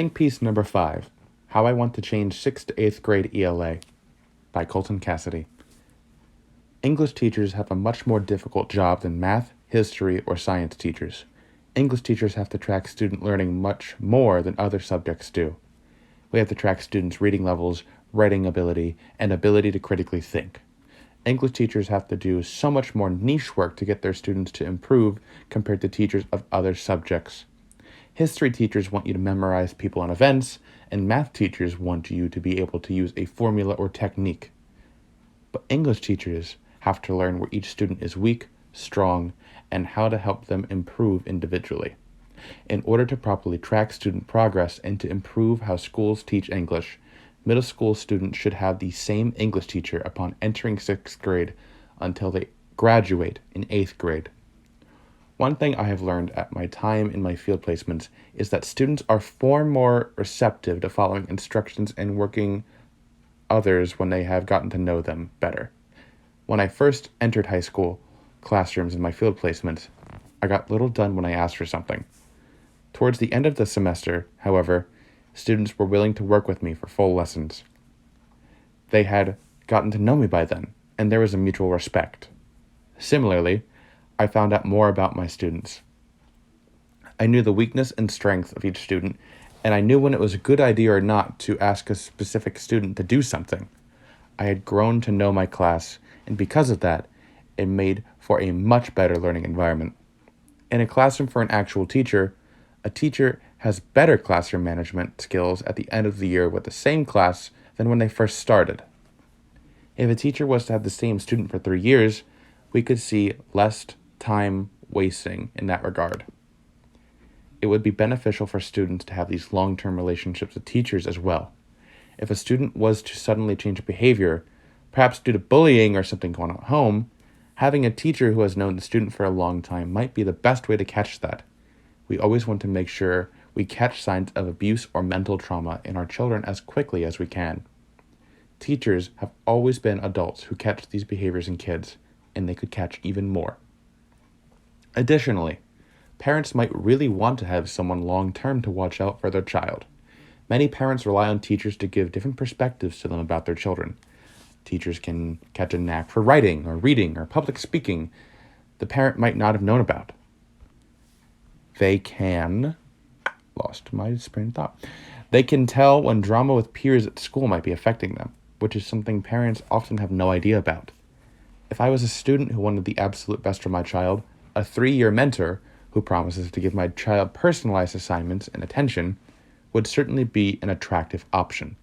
Think piece number 5, How I Want to Change 6th to 8th Grade ELA by Colton Cassidy. English teachers have a much more difficult job than math, history, or science teachers. English teachers have to track student learning much more than other subjects do. We have to track students' reading levels, writing ability, and ability to critically think. English teachers have to do so much more niche work to get their students to improve compared to teachers of other subjects. History teachers want you to memorize people and events, and math teachers want you to be able to use a formula or technique. But English teachers have to learn where each student is weak, strong, and how to help them improve individually. In order to properly track student progress and to improve how schools teach English, middle school students should have the same English teacher upon entering 6th grade until they graduate in 8th grade. One thing I have learned at my time in my field placements is that students are far more receptive to following instructions and working others when they have gotten to know them better. When I first entered high school classrooms in my field placements, I got little done when I asked for something. Towards the end of the semester, however, students were willing to work with me for full lessons. They had gotten to know me by then, and there was a mutual respect. Similarly, I found out more about my students. I knew the weakness and strength of each student, and I knew when it was a good idea or not to ask a specific student to do something. I had grown to know my class, and because of that, it made for a much better learning environment. In a classroom for an actual teacher, a teacher has better classroom management skills at the end of the year with the same class than when they first started. If a teacher was to have the same student for 3 years, we could see less time wasting in that regard. It would be beneficial for students to have these long-term relationships with teachers as well. If a student was to suddenly change behavior, perhaps due to bullying or something going on at home, having a teacher who has known the student for a long time might be the best way to catch that. We always want to make sure we catch signs of abuse or mental trauma in our children as quickly as we can. Teachers have always been adults who catch these behaviors in kids, and they could catch even more. Additionally, parents might really want to have someone long-term to watch out for their child. Many parents rely on teachers to give different perspectives to them about their children. Teachers can catch a knack for writing or reading or public speaking the parent might not have known about. They can tell when drama with peers at school might be affecting them, which is something parents often have no idea about. If I was a student who wanted the absolute best for my child, a 3-year mentor who promises to give my child personalized assignments and attention would certainly be an attractive option.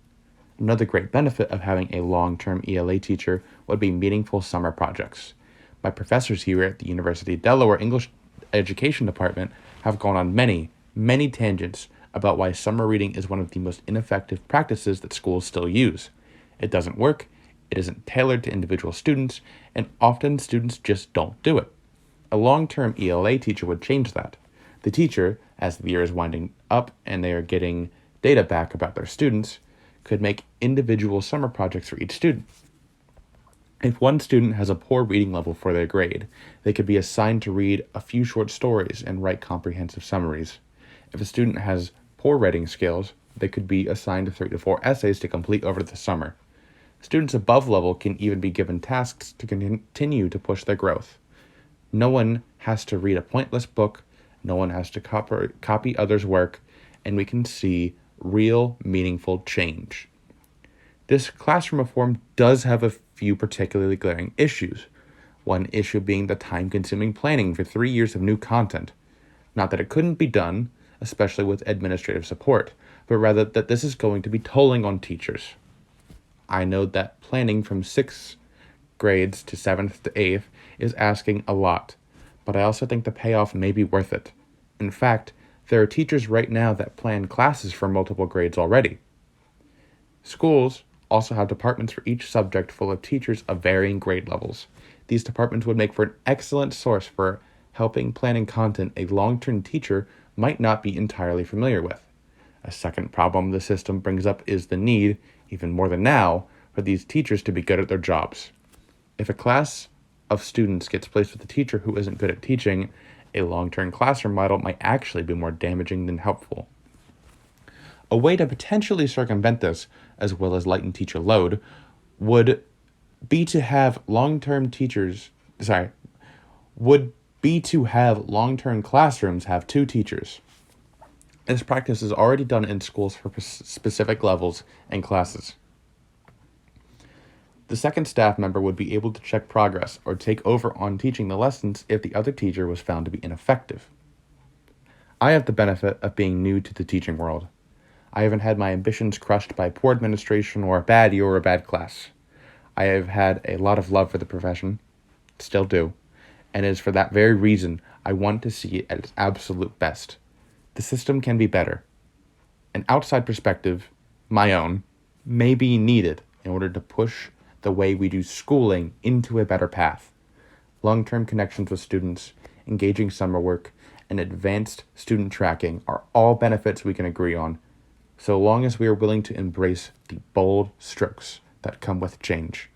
Another great benefit of having a long-term ELA teacher would be meaningful summer projects. My professors here at the University of Delaware English Education Department have gone on many tangents about why summer reading is one of the most ineffective practices that schools still use. It doesn't work, it isn't tailored to individual students, and often students just don't do it. A long-term ELA teacher would change that. The teacher, as the year is winding up and they are getting data back about their students, could make individual summer projects for each student. If one student has a poor reading level for their grade, they could be assigned to read a few short stories and write comprehensive summaries. If a student has poor writing skills, they could be assigned 3 to 4 essays to complete over the summer. Students above level can even be given tasks to continue to push their growth. No one has to read a pointless book, no one has to copy others' work, and we can see real, meaningful change. This classroom reform does have a few particularly glaring issues. One issue being the time-consuming planning for 3 years of new content. Not that it couldn't be done, especially with administrative support, but rather that this is going to be tolling on teachers. I know that planning from 6th grades to 7th to 8th is asking a lot, but I also think the payoff may be worth it. In fact, there are teachers right now that plan classes for multiple grades already. Schools also have departments for each subject full of teachers of varying grade levels. These departments would make for an excellent source for helping planning content a long-term teacher might not be entirely familiar with. A second problem the system brings up is the need, even more than now, for these teachers to be good at their jobs. If a class of students gets placed with a teacher who isn't good at teaching, a long-term classroom model might actually be more damaging than helpful. A way to potentially circumvent this, as well as lighten teacher load, would be to have long-term classrooms have 2 teachers. This practice is already done in schools for specific levels and classes. The second staff member would be able to check progress or take over on teaching the lessons if the other teacher was found to be ineffective. I have the benefit of being new to the teaching world. I haven't had my ambitions crushed by poor administration or a bad year or a bad class. I have had a lot of love for the profession, still do, and it is for that very reason I want to see it at its absolute best. The system can be better. An outside perspective, my own, may be needed in order to push the way we do schooling into a better path. Long-term connections with students, engaging summer work, and advanced student tracking are all benefits we can agree on, so long as we are willing to embrace the bold strokes that come with change.